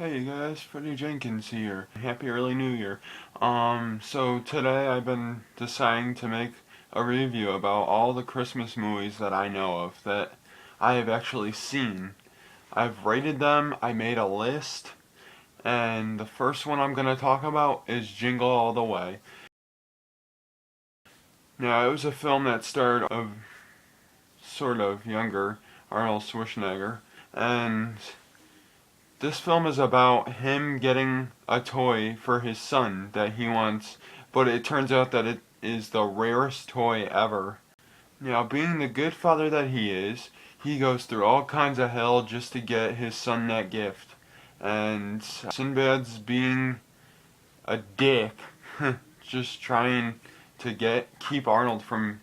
Hey guys, Freddie Jenkins here. Happy early New Year. So today I've been deciding to make a review about all the Christmas movies that I know of that I have actually seen. I've rated them, I made a list, and the first one I'm going to talk about is Jingle All the Way. Now, it was a film that starred a sort of younger Arnold Schwarzenegger, and this film is about him getting a toy for his son that he wants, but it turns out that it is the rarest toy ever. Now, being the good father that he is, he goes through all kinds of hell just to get his son that gift. And Sinbad's being a dick, just trying to keep Arnold from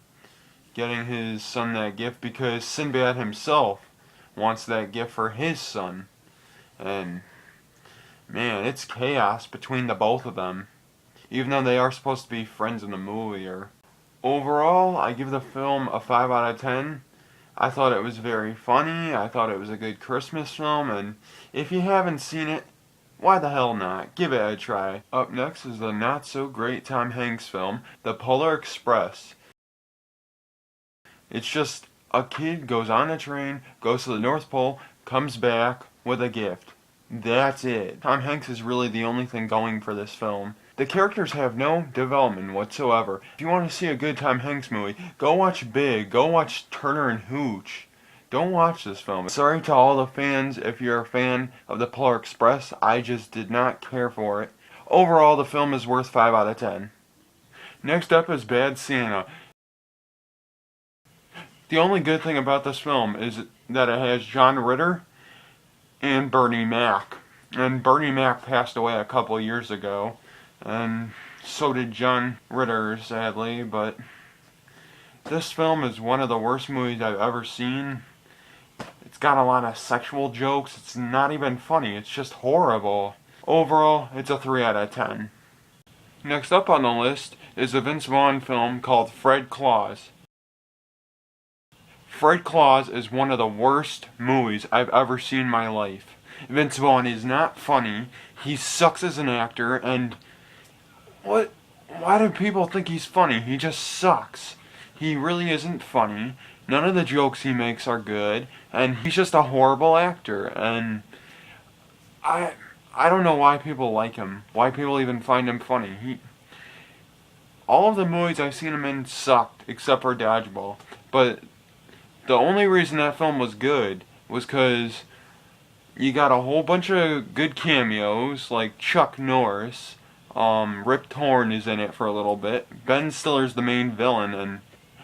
getting his son that gift because Sinbad himself wants that gift for his son. And man, it's chaos between the both of them. Even though they are supposed to be friends in the movie. Overall, I give the film a 5 out of 10. I thought it was very funny. I thought it was a good Christmas film. And if you haven't seen it, why the hell not? Give it a try. Up next is the not so great Tom Hanks film, The Polar Express. It's just a kid goes on a train, goes to the North Pole, comes back with a gift. That's it. Tom Hanks is really the only thing going for this film. The characters have no development whatsoever. If you want to see a good Tom Hanks movie, go watch Big, go watch Turner and Hooch. Don't watch this film. Sorry to all the fans if you're a fan of The Polar Express, I just did not care for it. Overall, the film is worth 5 out of 10. Next up is Bad Santa. The only good thing about this film is that it has John Ritter and Bernie Mac. And Bernie Mac passed away a couple years ago, and so did John Ritter, sadly, but this film is one of the worst movies I've ever seen. It's got a lot of sexual jokes. It's not even funny. It's just horrible. Overall, it's a 3 out of 10. Next up on the list is a Vince Vaughn film called Fred Claus. Fred Claus is one of the worst movies I've ever seen in my life. Vince Vaughn is not funny. He sucks as an actor, and why do people think he's funny? He just sucks. He really isn't funny. None of the jokes he makes are good, and he's just a horrible actor. And I don't know why people like him. Why people even find him funny. All of the movies I've seen him in sucked, except for Dodgeball. But the only reason that film was good was because you got a whole bunch of good cameos, like Chuck Norris. Rip Torn is in it for a little bit. Ben Stiller's the main villain,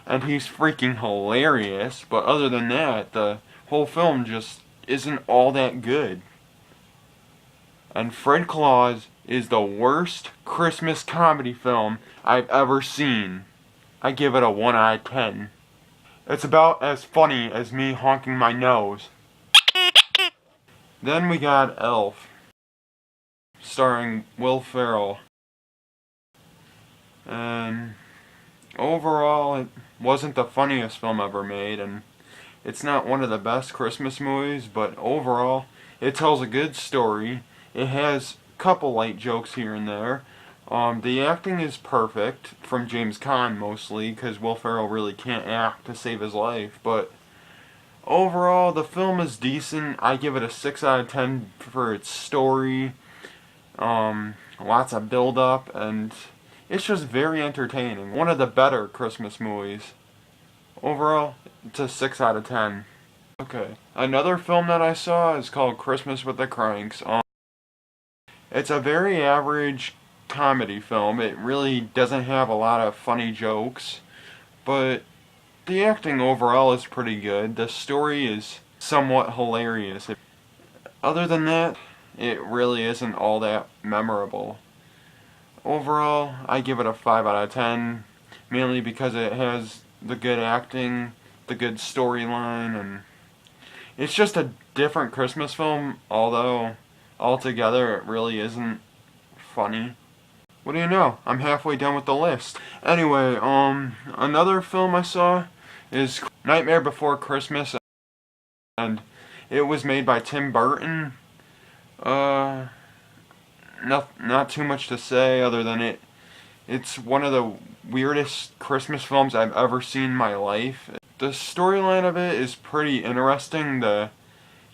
and he's freaking hilarious. But other than that, the whole film just isn't all that good. And Fred Claus is the worst Christmas comedy film I've ever seen. I give it a 1 out of 10. It's about as funny as me honking my nose. Then we got Elf, starring Will Ferrell. And overall, it wasn't the funniest film ever made, and it's not one of the best Christmas movies, but overall, it tells a good story. It has a couple light jokes here and there. The acting is perfect, from James Caan mostly, because Will Ferrell really can't act to save his life, but overall, the film is decent. I give it a 6 out of 10 for its story, lots of build-up, and it's just very entertaining. One of the better Christmas movies. Overall, it's a 6 out of 10. Okay, another film that I saw is called Christmas with the Cranks. It's a very average comedy film. It really doesn't have a lot of funny jokes, but the acting overall is pretty good. The story is somewhat hilarious. Other than that, it really isn't all that memorable. Overall, I give it a 5 out of 10, mainly because it has the good acting, the good storyline, and it's just a different Christmas film, although altogether it really isn't funny. What do you know? I'm halfway done with the list. Anyway, another film I saw is Nightmare Before Christmas, and it was made by Tim Burton. Uh, not too much to say other than it's one of the weirdest Christmas films I've ever seen in my life. The storyline of it is pretty interesting. The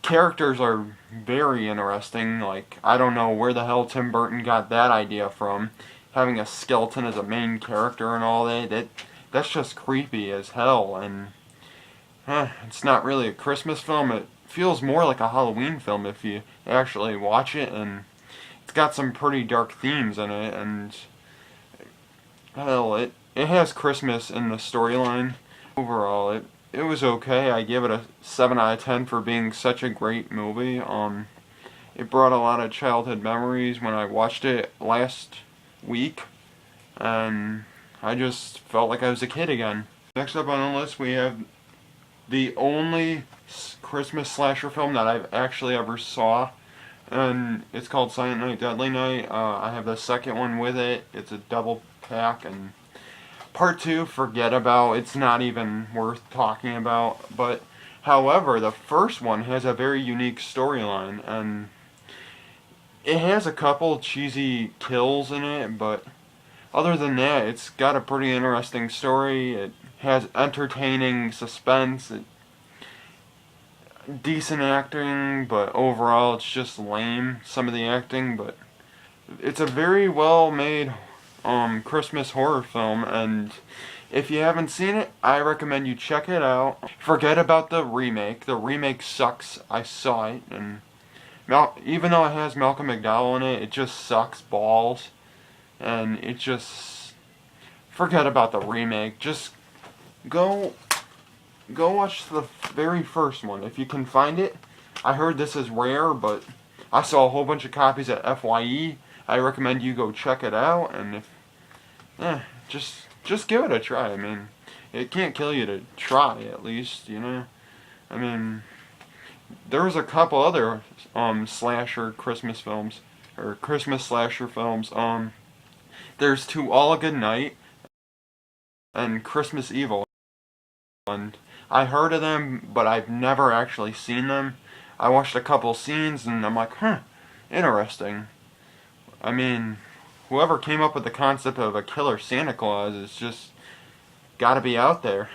characters are very interesting. Like, I don't know where the hell Tim Burton got that idea from. Having a skeleton as a main character and all that's just creepy as hell. And it's not really a Christmas film. It feels more like a Halloween film if you actually watch it, and it's got some pretty dark themes in it, and hell, it has Christmas in the storyline. Overall, it was okay. I give it a 7 out of 10 for being such a great movie. It brought a lot of childhood memories when I watched it last week, and I just felt like I was a kid again. Next up on the list, we have the only Christmas slasher film that I've actually ever saw, and it's called Silent Night, Deadly Night. I have the second one with it. It's a double pack, and part two, forget about. It's not even worth talking about. But however, the first one has a very unique storyline, and it has a couple cheesy kills in it, but other than that, it's got a pretty interesting story. It has entertaining suspense, decent acting, but overall it's just lame, some of the acting, but it's a very well made Christmas horror film, and if you haven't seen it, I recommend you check it out. Forget about the remake. The remake sucks. I saw it, and even though it has Malcolm McDowell in it, it just sucks balls, and it just forget about the remake. Just go watch the very first one if you can find it. I heard this is rare, but I saw a whole bunch of copies at FYE. I recommend you go check it out, and if just give it a try. I mean, it can't kill you to try, at least, you know. I mean, there was a couple other slasher Christmas films, or Christmas slasher films. There's To All a Good Night and Christmas Evil, and I heard of them, but I've never actually seen them. I watched a couple scenes, and I'm like, interesting. I mean, whoever came up with the concept of a killer Santa Claus is just gotta be out there.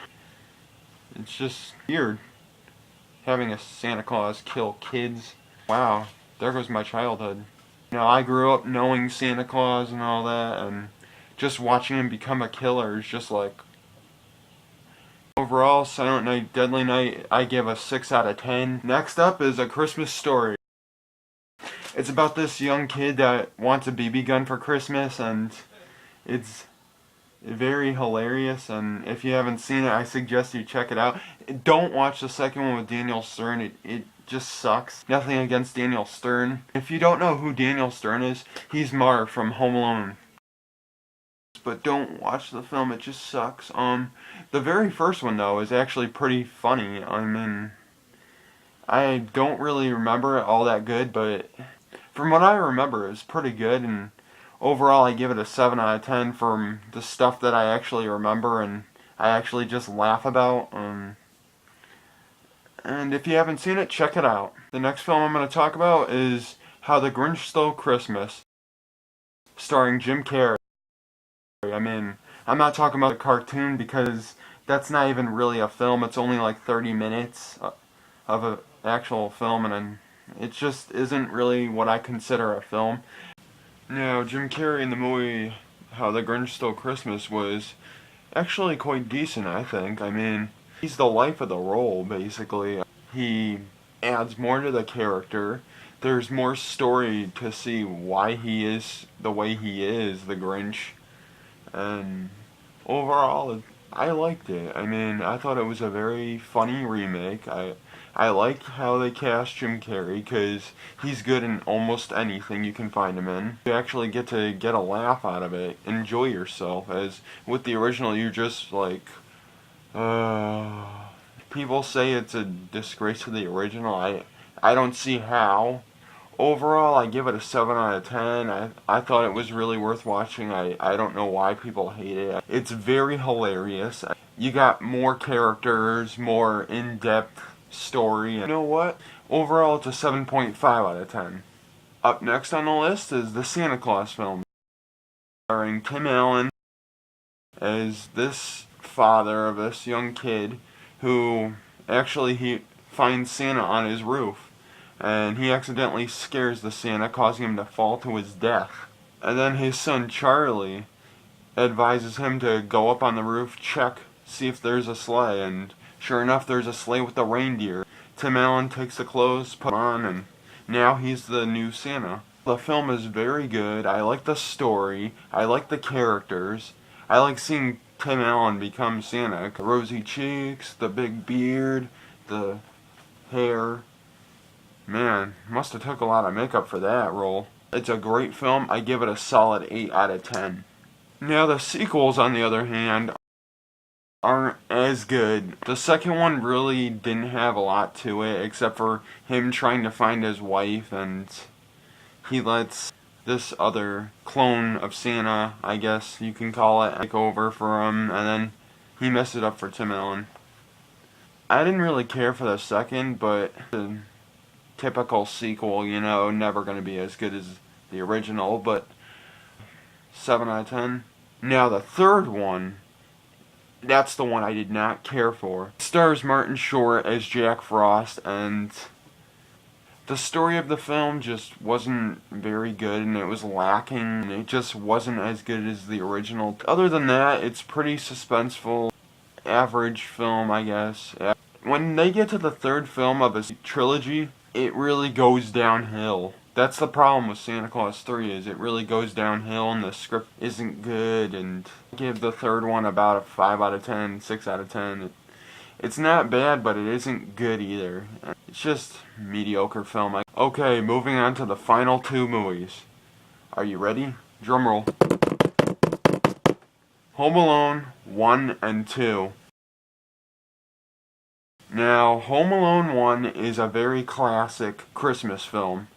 It's just weird having a Santa Claus kill kids. Wow, there goes my childhood. You know, I grew up knowing Santa Claus and all that, and just watching him become a killer is just like... Overall, Silent Night, Deadly Night, I give a 6 out of 10. Next up is A Christmas Story. It's about this young kid that wants a BB gun for Christmas, and it's very hilarious, and if you haven't seen it, I suggest you check it out. Don't watch the second one with Daniel Stern. It just sucks. Nothing against Daniel Stern. If you don't know who Daniel Stern is, he's Marv from Home Alone. But don't watch the film, it just sucks. The very first one, though, is actually pretty funny. I mean, I don't really remember it all that good, but from what I remember, it's pretty good, and overall I give it a 7 out of 10 from the stuff that I actually remember and I actually just laugh about. And if you haven't seen it, check it out. The next film I'm going to talk about is How the Grinch Stole Christmas, starring Jim Carrey. I mean, I'm not talking about the cartoon because that's not even really a film. It's only like 30 minutes of an actual film, and it just isn't really what I consider a film. Now, Jim Carrey in the movie How the Grinch Stole Christmas was actually quite decent, I think. I mean, he's the life of the role, basically. He adds more to the character. There's more story to see why he is the way he is, the Grinch. And overall, I liked it. I mean, I thought it was a very funny remake. I like how they cast Jim Carrey because he's good in almost anything you can find him in. You actually get to get a laugh out of it, enjoy yourself, as with the original you're just like, people say it's a disgrace to the original. I don't see how. Overall, I give it a 7 out of 10. I thought it was really worth watching. I don't know why people hate it. It's very hilarious. You got more characters, more in-depth story. You know what? Overall, it's a 7.5 out of 10. Up next on the list is the Santa Claus film, starring Tim Allen as this father of this young kid who actually he finds Santa on his roof, and he accidentally scares the Santa, causing him to fall to his death. And then his son Charlie advises him to go up on the roof, check, see if there's a sleigh, and sure enough there's a sleigh with the reindeer. Tim Allen takes the clothes, put them on, and now he's the new Santa. The film is very good. I like the story. I like the characters. I like seeing Tim Allen become Santa. The rosy cheeks, the big beard, the hair. Man, must have took a lot of makeup for that role. It's a great film. I give it a solid 8 out of 10. Now the sequels, on the other hand, aren't as good. The second one really didn't have a lot to it, except for him trying to find his wife, and he lets this other clone of Santa, I guess you can call it, take over for him, and then he messed it up for Tim Allen. I didn't really care for the second, but the typical sequel, you know, never going to be as good as the original, but 7 out of 10. Now the third one, that's the one I did not care for. It stars Martin Short as Jack Frost, and the story of the film just wasn't very good, and it was lacking. It just wasn't as good as the original. Other than that, it's pretty suspenseful. Average film, I guess. When they get to the third film of a trilogy, it really goes downhill. That's the problem with Santa Claus 3, is it really goes downhill and the script isn't good, and I give the third one about a 5 out of 10, 6 out of 10. It's not bad, but it isn't good either. It's just mediocre film. Okay, moving on to the final two movies. Are you ready? Drumroll. Home Alone 1 and 2. Now, Home Alone 1 is a very classic Christmas film.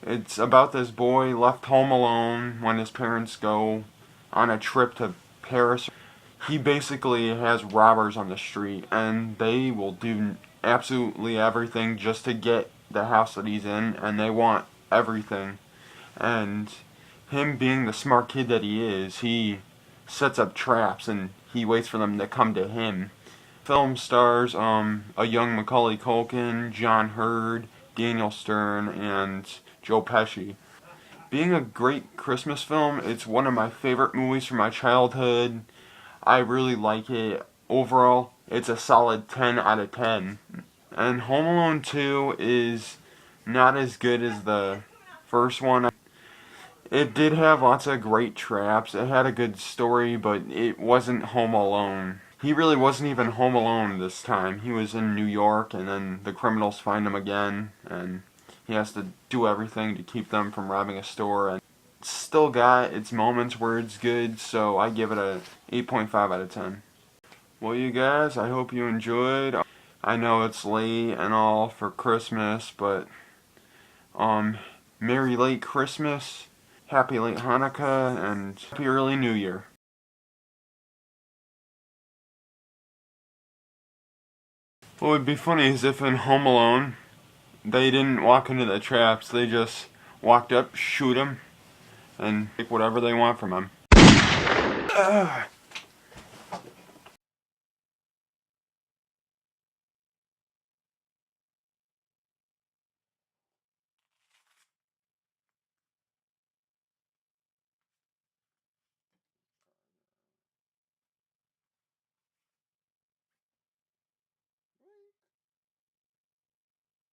It's about this boy left home alone when his parents go on a trip to Paris. He basically has robbers on the street, and they will do absolutely everything just to get the house that he's in, and they want everything. And him being the smart kid that he is, he sets up traps and he waits for them to come to him. Film stars a young Macaulay Culkin, John Hurd, Daniel Stern, and Joe Pesci. Being a great Christmas film, it's one of my favorite movies from my childhood. I really like it. Overall, it's a solid 10 out of 10. And Home Alone 2 is not as good as the first one. It did have lots of great traps. It had a good story, but it wasn't Home Alone. He really wasn't even home alone this time. He was in New York, and then the criminals find him again, and he has to do everything to keep them from robbing a store. And it's still got its moments where it's good, so I give it a 8.5 out of 10. Well, you guys, I hope you enjoyed. I know it's late and all for Christmas, but Merry late Christmas, Happy late Hanukkah, and Happy early New Year. What would be funny is if in Home Alone, they didn't walk into the traps, they just walked up, shoot him, and take whatever they want from him.